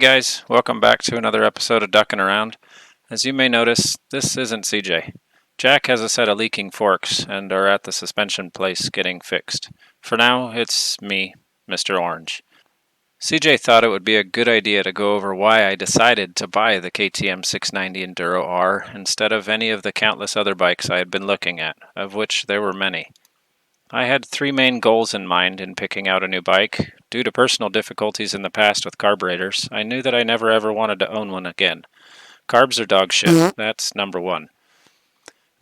guys, welcome back to another episode of Ducking Around. As you may notice, this isn't CJ. Jack has a set of leaking forks and are at the suspension place getting fixed. For now, it's me, Mr. Orange. CJ thought it would be a good idea to go over why I decided to buy the KTM 690 Enduro R instead of any of the countless other bikes I had been looking at, of which there were many. I had three main goals in mind in picking out a new bike. Due to personal difficulties in the past with carburetors, I knew that I never ever wanted to own one again. Carbs are dog shit, that's number one.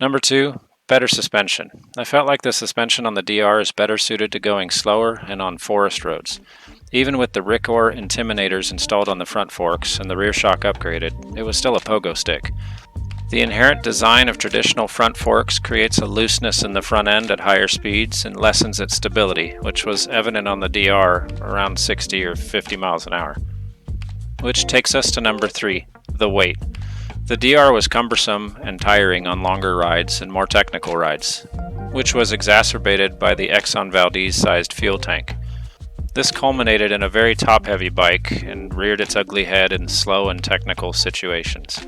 Number two, better suspension. I felt like the suspension on the DR is better suited to going slower and on forest roads. Even with the Ricor Intimidators installed on the front forks and the rear shock upgraded, it was still a pogo stick. The inherent design of traditional front forks creates a looseness in the front end at higher speeds and lessens its stability, which was evident on the DR around 60 or 50 miles an hour. Which takes us to number three, the weight. The DR was cumbersome and tiring on longer rides and more technical rides, which was exacerbated by the Exxon Valdez-sized fuel tank. This culminated in a very top-heavy bike and reared its ugly head in slow and technical situations.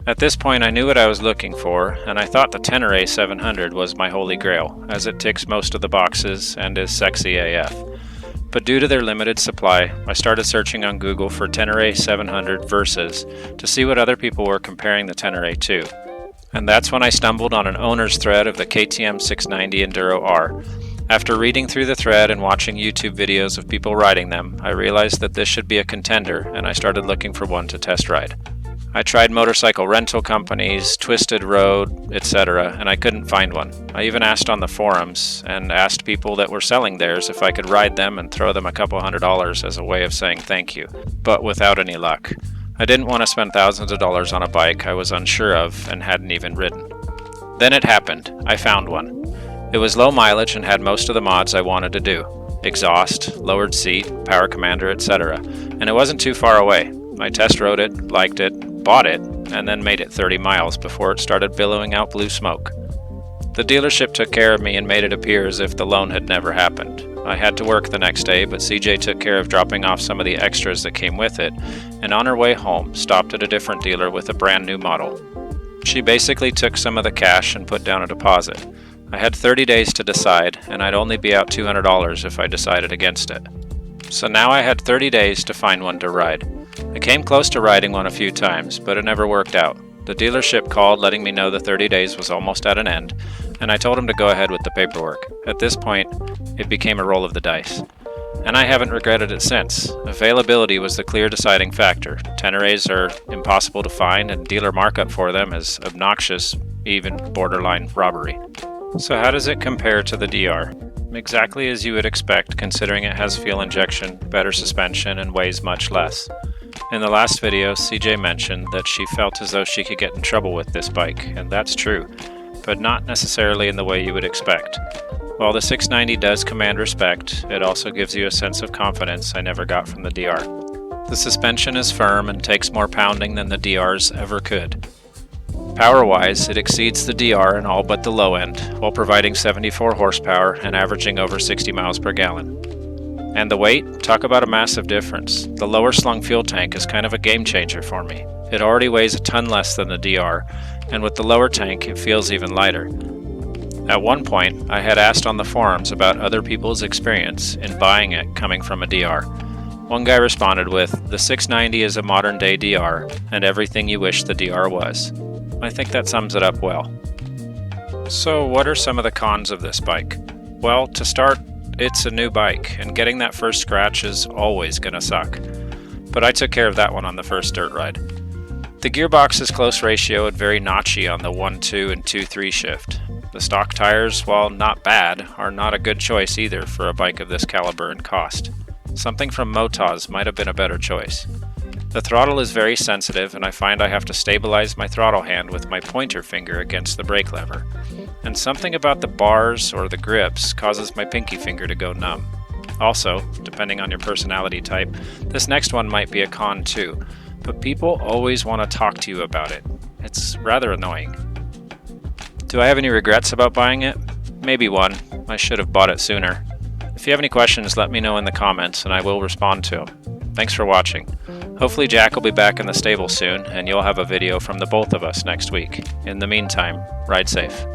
At this point I knew what I was looking for, and I thought the Tenere 700 was my holy grail, as it ticks most of the boxes and is sexy AF. But due to their limited supply, I started searching on Google for Tenere 700 Versas to see what other people were comparing the Tenere to. And that's when I stumbled on an owner's thread of the KTM 690 Enduro R. After reading through the thread and watching YouTube videos of people riding them, I realized that this should be a contender, and I started looking for one to test ride. I tried motorcycle rental companies, Twisted Road, etc., and I couldn't find one. I even asked on the forums and asked people that were selling theirs if I could ride them and throw them a couple $100 as a way of saying thank you, but without any luck. I didn't want to spend thousands of dollars on a bike I was unsure of and hadn't even ridden. Then it happened. I found one. It was low mileage and had most of the mods I wanted to do. Exhaust, lowered seat, power commander, etc. And it wasn't too far away. I test rode it, liked it, bought it, and then made it 30 miles before it started billowing out blue smoke. The dealership took care of me and made it appear as if the loan had never happened. I had to work the next day, but CJ took care of dropping off some of the extras that came with it, and on her way home stopped at a different dealer with a brand new model. She basically took some of the cash and put down a deposit. I had 30 days to decide, and I'd only be out $200 if I decided against it. So now I had 30 days to find one to ride. I came close to riding one a few times, but it never worked out. The dealership called letting me know the 30 days was almost at an end, and I told him to go ahead with the paperwork. At this point, it became a roll of the dice. And I haven't regretted it since. Availability was the clear deciding factor. Teneres are impossible to find, and dealer markup for them is obnoxious, even borderline robbery. So how does it compare to the DR? Exactly as you would expect, considering it has fuel injection, better suspension, and weighs much less. In the last video, CJ mentioned that she felt as though she could get in trouble with this bike, and that's true, but not necessarily in the way you would expect. While the 690 does command respect, it also gives you a sense of confidence I never got from the DR. The suspension is firm and takes more pounding than the DRs ever could. Power-wise, it exceeds the DR in all but the low end, while providing 74 horsepower and averaging over 60 miles per gallon. And the weight? Talk about a massive difference. The lower slung fuel tank is kind of a game changer for me. It already weighs a ton less than the DR, and with the lower tank it feels even lighter. At one point, I had asked on the forums about other people's experience in buying it coming from a DR. One guy responded with, "The 690 is a modern day DR, and everything you wish the DR was." I think that sums it up well. So what are some of the cons of this bike? Well, to start, it's a new bike, and getting that first scratch is always gonna suck. But I took care of that one on the first dirt ride. The gearbox is close ratio and very notchy on the 1-2 and 2-3 shift. The stock tires, while not bad, are not a good choice either for a bike of this caliber and cost. Something from Motaz might have been a better choice. The throttle is very sensitive, and I find I have to stabilize my throttle hand with my pointer finger against the brake lever. And something about the bars or the grips causes my pinky finger to go numb. Also, depending on your personality type, this next one might be a con too, but people always want to talk to you about it. It's rather annoying. Do I have any regrets about buying it? Maybe one. I should have bought it sooner. If you have any questions, let me know in the comments and I will respond to them. Thanks for watching. Hopefully Jack will be back in the stable soon, and you'll have a video from the both of us next week. In the meantime, ride safe.